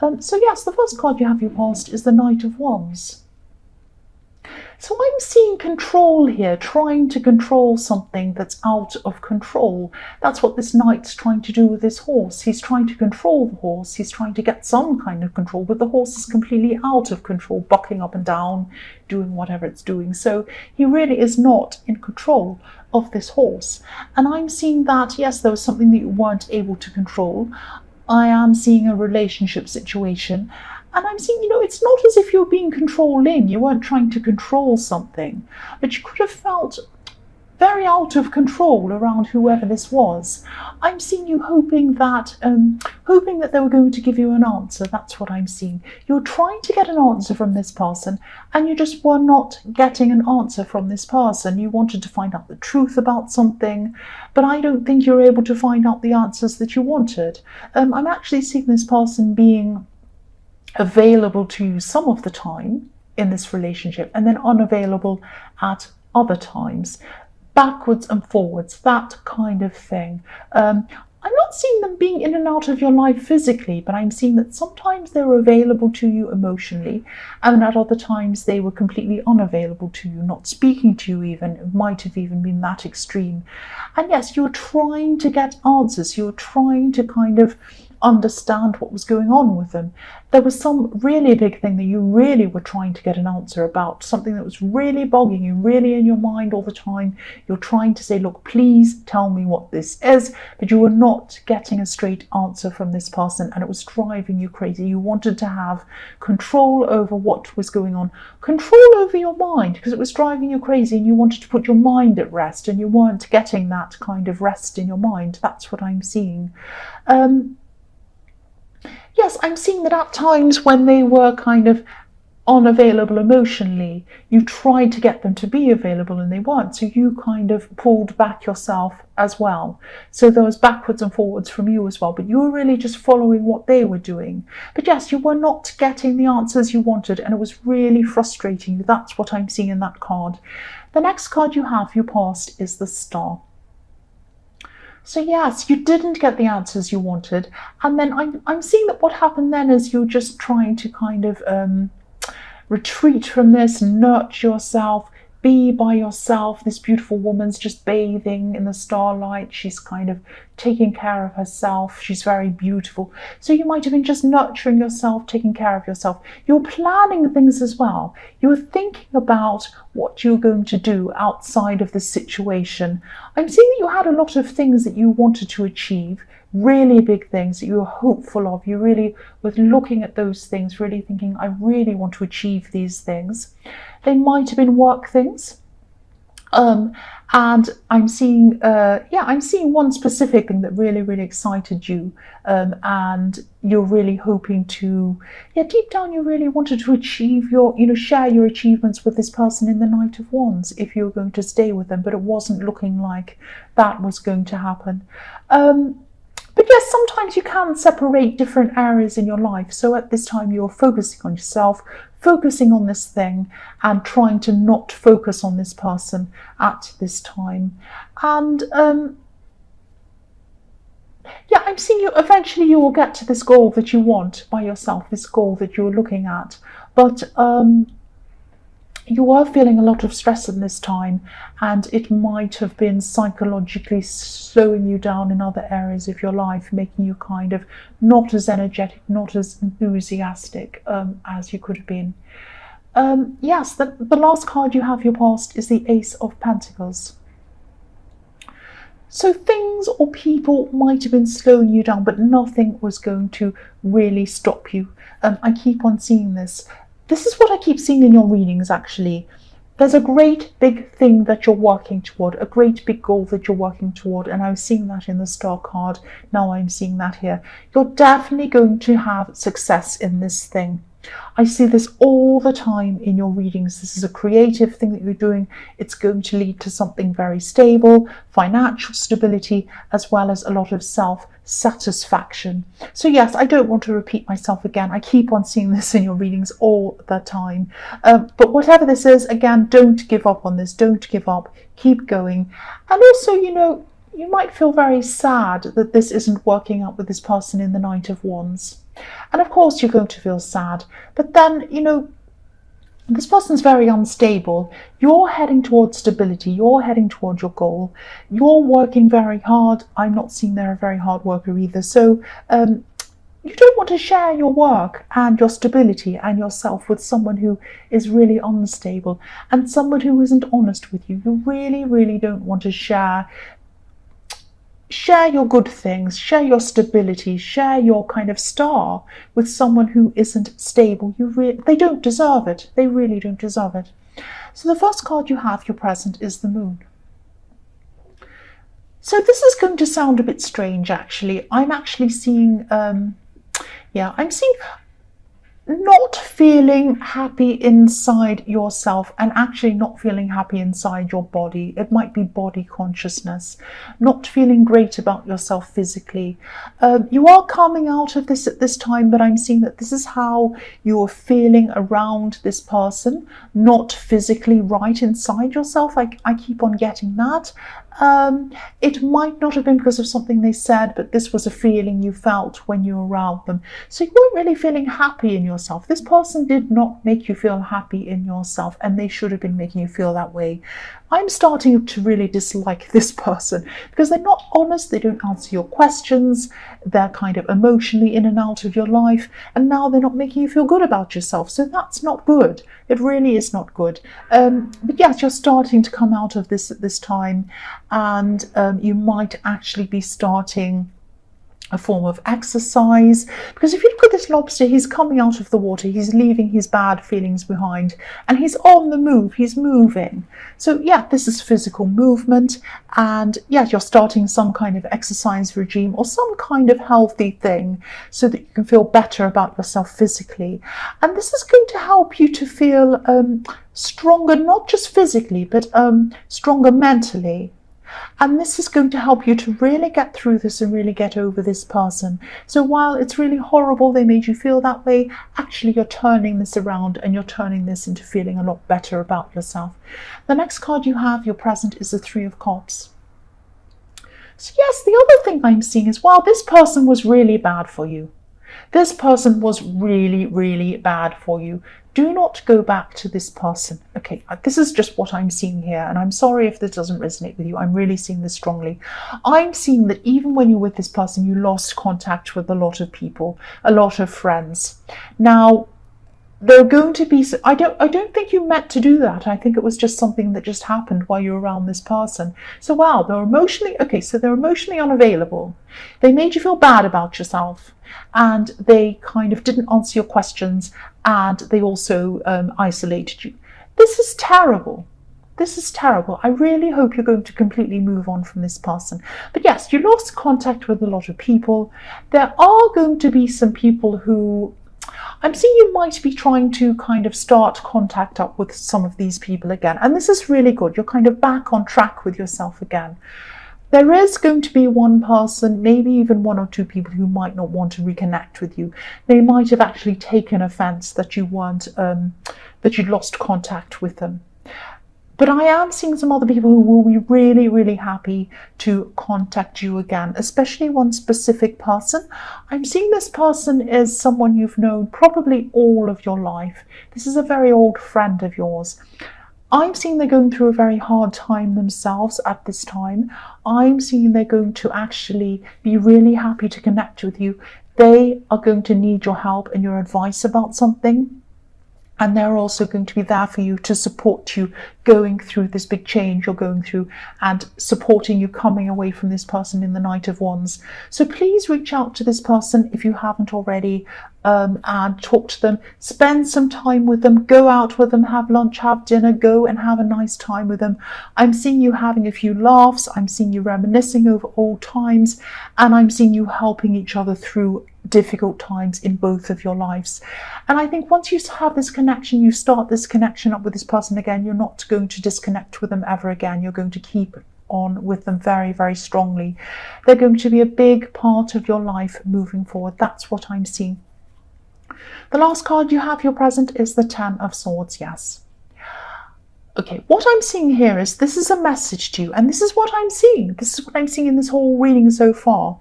So yes, the first card you have your past is the Knight of Wands. So I'm seeing control here, trying to control something that's out of control. That's what this knight's trying to do with this horse. He's trying to control the horse. He's trying to get some kind of control, but the horse is completely out of control, bucking up and down, doing whatever it's doing. So he really is not in control of this horse. And I'm seeing that, yes, there was something that you weren't able to control. I am seeing a relationship situation. And I'm seeing, it's not as if you're being controlling. You weren't trying to control something, but you could have felt very out of control around whoever this was. I'm seeing you hoping that they were going to give you an answer. That's what I'm seeing. You're trying to get an answer from this person, and you just were not getting an answer from this person. You wanted to find out the truth about something, but I don't think you're able to find out the answers that you wanted. I'm actually seeing this person being available to you some of the time in this relationship, and then unavailable at other times, backwards and forwards, that kind of thing. I'm not seeing them being in and out of your life physically, but I'm seeing that sometimes they were available to you emotionally, and at other times they were completely unavailable to you, not speaking to you even. It might have even been that extreme. And yes, you're trying to get answers. You're trying to kind of understand what was going on with them. There was some really big thing that you really were trying to get an answer about, something that was really bogging you, really in your mind all the time. You're trying to say, look, please tell me what this is, but you were not getting a straight answer from this person, and it was driving you crazy. You wanted to have control over what was going on, control over your mind, because it was driving you crazy, and you wanted to put your mind at rest, and you weren't getting that kind of rest in your mind. That's what I'm seeing. Yes, I'm seeing that at times when they were kind of unavailable emotionally, you tried to get them to be available and they weren't. So you kind of pulled back yourself as well. So there was backwards and forwards from you as well, but you were really just following what they were doing. But yes, you were not getting the answers you wanted, and it was really frustrating you. That's what I'm seeing in that card. The next card you have, your past, is the Star. So yes, you didn't get the answers you wanted. And then I'm seeing that what happened then is you're just trying to kind of retreat from this, nurture yourself, be by yourself. This beautiful woman's just bathing in the starlight. She's kind of taking care of herself. She's very beautiful. So you might have been just nurturing yourself, taking care of yourself. You're planning things as well. You're thinking about what you're going to do outside of the situation. I'm seeing that you had a lot of things that you wanted to achieve, really big things that you were hopeful of. You really were looking at those things, really thinking, I really want to achieve these things. They might have been work things. And I'm seeing, I'm seeing one specific thing that really, really excited you. And you're really hoping to, deep down you really wanted to achieve your, share your achievements with this person in the Knight of Wands if you were going to stay with them, but it wasn't looking like that was going to happen. But yes, sometimes you can separate different areas in your life. So at this time, you're focusing on yourself, focusing on this thing, and trying to not focus on this person at this time. And I'm seeing you, eventually you will get to this goal that you want by yourself, this goal that you're looking at. But you are feeling a lot of stress in this time, and it might have been psychologically slowing you down in other areas of your life, making you kind of not as energetic, not as enthusiastic as you could have been. Yes, the last card you have, your past, is the Ace of Pentacles. So things or people might have been slowing you down, but nothing was going to really stop you. I keep on seeing this. This is what I keep seeing in your readings, actually. There's a great big thing that you're working toward, a great big goal that you're working toward, and I was seeing that in the Star card. Now I'm seeing that here. You're definitely going to have success in this thing. I see this all the time in your readings. This is a creative thing that you're doing. It's going to lead to something very stable, financial stability, as well as a lot of self-satisfaction. So yes, I don't want to repeat myself again. I keep on seeing this in your readings all the time. But whatever this is, again, don't give up on this. Don't give up. Keep going. And also, you might feel very sad that this isn't working out with this person in the Knight of Wands. And of course, you're going to feel sad. But then, you know, this person's very unstable. You're heading towards stability. You're heading towards your goal. You're working very hard. I'm not seeing they're a very hard worker either. So you don't want to share your work and your stability and yourself with someone who is really unstable and someone who isn't honest with you. You really, really don't want to share your good things, share your stability, share your kind of star with someone who isn't stable. They don't deserve it. They really don't deserve it. So the first card you have, your present, is the moon. So this is going to sound a bit strange, actually. I'm actually seeing, I'm seeing not feeling happy inside yourself and actually not feeling happy inside your body. It might be body consciousness, not feeling great about yourself physically. You are coming out of this at this time, but I'm seeing that this is how you're feeling around this person, not physically right inside yourself. I keep on getting that. It might not have been because of something they said, but this was a feeling you felt when you were around them. So you weren't really feeling happy in yourself. This person did not make you feel happy in yourself, and they should have been making you feel that way. I'm starting to really dislike this person because they're not honest, they don't answer your questions, they're kind of emotionally in and out of your life, and now they're not making you feel good about yourself. So that's not good. It really is not good. But yes, you're starting to come out of this at this time, and you might actually be starting a form of exercise, because if you look at this lobster, he's coming out of the water, he's leaving his bad feelings behind, and he's on the move, he's moving. So yeah, this is physical movement, and yeah, you're starting some kind of exercise regime or some kind of healthy thing so that you can feel better about yourself physically. And this is going to help you to feel stronger, not just physically, but stronger mentally. And this is going to help you to really get through this and really get over this person. So while it's really horrible they made you feel that way, actually you're turning this around and you're turning this into feeling a lot better about yourself. The next card you have, your present, is the Three of Cups. So yes, the other thing I'm seeing is, wow, this person was really bad for you. This person was really, really bad for you. Do not go back to this person. Okay, this is just what I'm seeing here, and I'm sorry if this doesn't resonate with you. I'm really seeing this strongly. I'm seeing that even when you're with this person, you lost contact with a lot of people, a lot of friends. Now, there are going to be, I don't think you meant to do that. I think it was just something that just happened while you're around this person. So wow, they're emotionally unavailable. They made you feel bad about yourself, and they kind of didn't answer your questions, and they also isolated you. This is terrible. This is terrible. I really hope you're going to completely move on from this person. But yes, you lost contact with a lot of people. There are going to be some people who, I'm seeing you might be trying to kind of start contact up with some of these people again. And this is really good. You're kind of back on track with yourself again. There is going to be one person, maybe even one or two people, who might not want to reconnect with you. They might have actually taken offense that you weren't, that you'd lost contact with them. But I am seeing some other people who will be really, really happy to contact you again, especially one specific person. I'm seeing this person is someone you've known probably all of your life. This is a very old friend of yours. I'm seeing they're going through a very hard time themselves at this time. I'm seeing they're going to actually be really happy to connect with you. They are going to need your help and your advice about something. And they're also going to be there for you to support you going through this big change you're going through, and supporting you coming away from this person in the Knight of Wands. So please reach out to this person if you haven't already, and talk to them. Spend some time with them. Go out with them. Have lunch, have dinner. Go and have a nice time with them. I'm seeing you having a few laughs. I'm seeing you reminiscing over old times. And I'm seeing you helping each other through difficult times in both of your lives. And I think once you have this connection, you start this connection up with this person again, you're not going to disconnect with them ever again. You're going to keep on with them very, very strongly. They're going to be a big part of your life moving forward. That's what I'm seeing. The last card you have, your present, is the Ten of Swords. Yes. Okay, what I'm seeing here is this is a message to you, and this is what I'm seeing. This is what I'm seeing in this whole reading so far.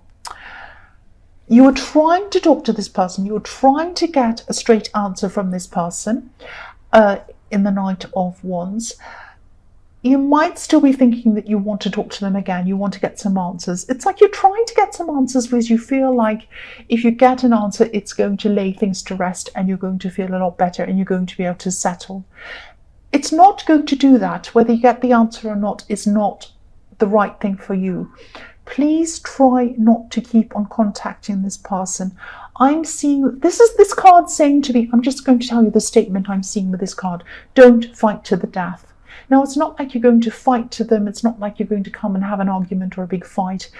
You are trying to talk to this person. You are trying to get a straight answer from this person in the Knight of Wands. You might still be thinking that you want to talk to them again. You want to get some answers. It's like you're trying to get some answers because you feel like if you get an answer, it's going to lay things to rest and you're going to feel a lot better and you're going to be able to settle. It's not going to do that. Whether you get the answer or not is not the right thing for you. Please try not to keep on contacting this person. I'm seeing, this card saying to me, I'm just going to tell you the statement I'm seeing with this card. Don't fight to the death. Now, it's not like you're going to fight to them. It's not like you're going to come and have an argument or a big fight.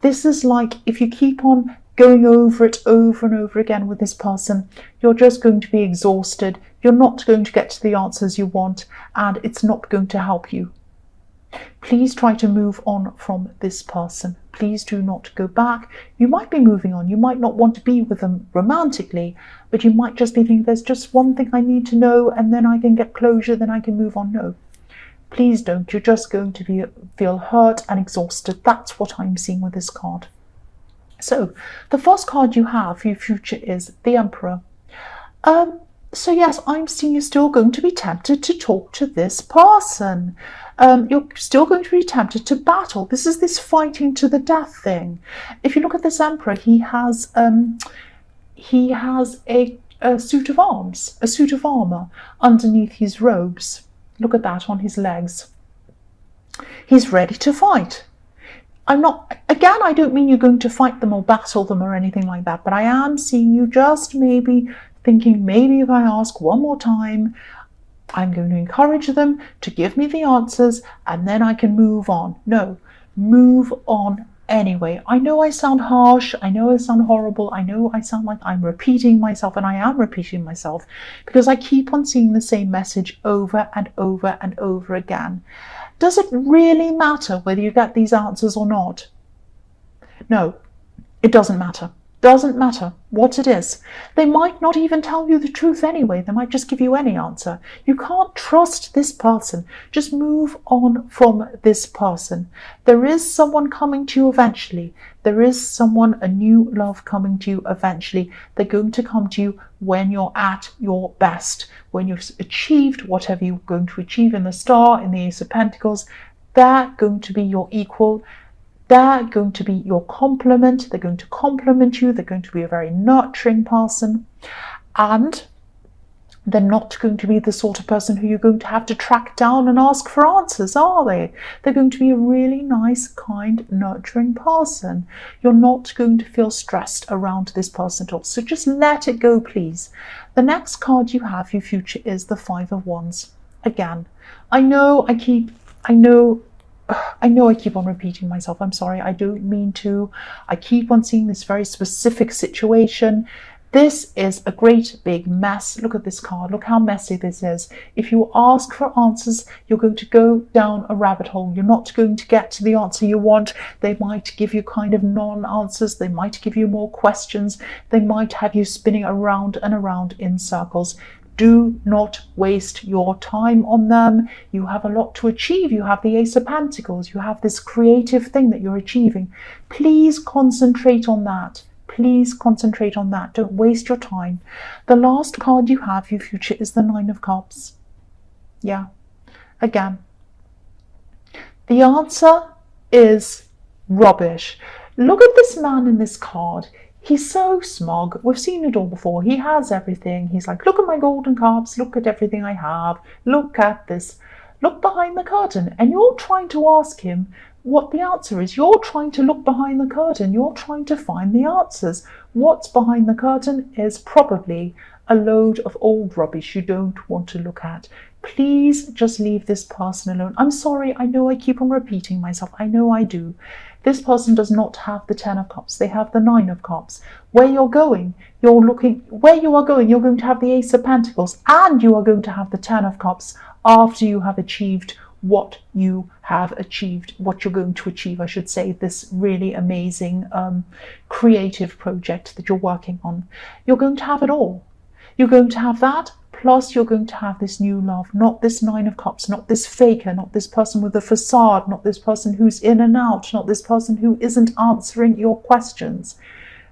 This is like if you keep on going over it over and over again with this person, you're just going to be exhausted. You're not going to get to the answers you want, and it's not going to help you. Please try to move on from this person. Please do not go back. You might be moving on. You might not want to be with them romantically, but you might just be thinking, there's just one thing I need to know, and then I can get closure, then I can move on. No. Please don't. You're just going to feel hurt and exhausted. That's what I'm seeing with this card. So the first card you have for your future is the Emperor. So yes, I'm seeing you're still going to be tempted to talk to this person. You're still going to be tempted to battle. This is this fighting to the death thing. If you look at this Emperor, he has a suit of arms, a suit of armor underneath his robes. Look at that on his legs. He's ready to fight. I don't mean you're going to fight them or battle them or anything like that, but I am seeing you just maybe thinking, maybe if I ask one more time, I'm going to encourage them to give me the answers and then I can move on. No, move on anyway. I know I sound harsh. I know I sound horrible. I know I sound like I'm repeating myself, and I am repeating myself because I keep on seeing the same message over and over and over again. Does it really matter whether you get these answers or not? No, it doesn't matter. Doesn't matter what it is. They might not even tell you the truth anyway. They might just give you any answer. You can't trust this person. Just move on from this person. There is someone coming to you eventually. There is someone, a new love coming to you eventually. They're going to come to you when you're at your best, when you've achieved whatever you're going to achieve in the Star, in the Ace of Pentacles. They're going to be your equal. They're going to be your complement. They're going to compliment you. They're going to be a very nurturing person. And they're not going to be the sort of person who you're going to have to track down and ask for answers, are they? They're going to be a really nice, kind, nurturing person. You're not going to feel stressed around this person at all. So just let it go, please. The next card you have, your future, is the Five of Wands. Again, I know I keep on repeating myself. I'm sorry, I don't mean to. I keep on seeing this very specific situation. This is a great big mess. Look at this card. Look how messy this is. If you ask for answers, you're going to go down a rabbit hole. You're not going to get to the answer you want. They might give you kind of non-answers. They might give you more questions. They might have you spinning around and around in circles. Do not waste your time on them. You have a lot to achieve. You have the Ace of Pentacles. You have this creative thing that you're achieving. Please concentrate on that. Please concentrate on that. Don't waste your time. The last card you have, your future, is the Nine of Cups. Yeah. Again, the answer is rubbish. Look at this man in this card. He's so smug. We've seen it all before. He has everything. He's like, look at my golden cups. Look at everything I have. Look at this. Look behind the curtain. And you're trying to ask him what the answer is. You're trying to look behind the curtain. You're trying to find the answers. What's behind the curtain is probably a load of old rubbish you don't want to look at. Please just leave this person alone. I'm sorry. I know I keep on repeating myself. I know I do. This person does not have the Ten of Cups. They have the Nine of Cups. Where you're going, you're going to have the Ace of Pentacles, and you are going to have the Ten of Cups after you have achieved what you have achieved, what you're going to achieve, I should say, this really amazing creative project that you're working on. You're going to have it all. You're going to have that, plus you're going to have this new love, not this Nine of Cups, not this faker, not this person with a facade, not this person who's in and out, not this person who isn't answering your questions.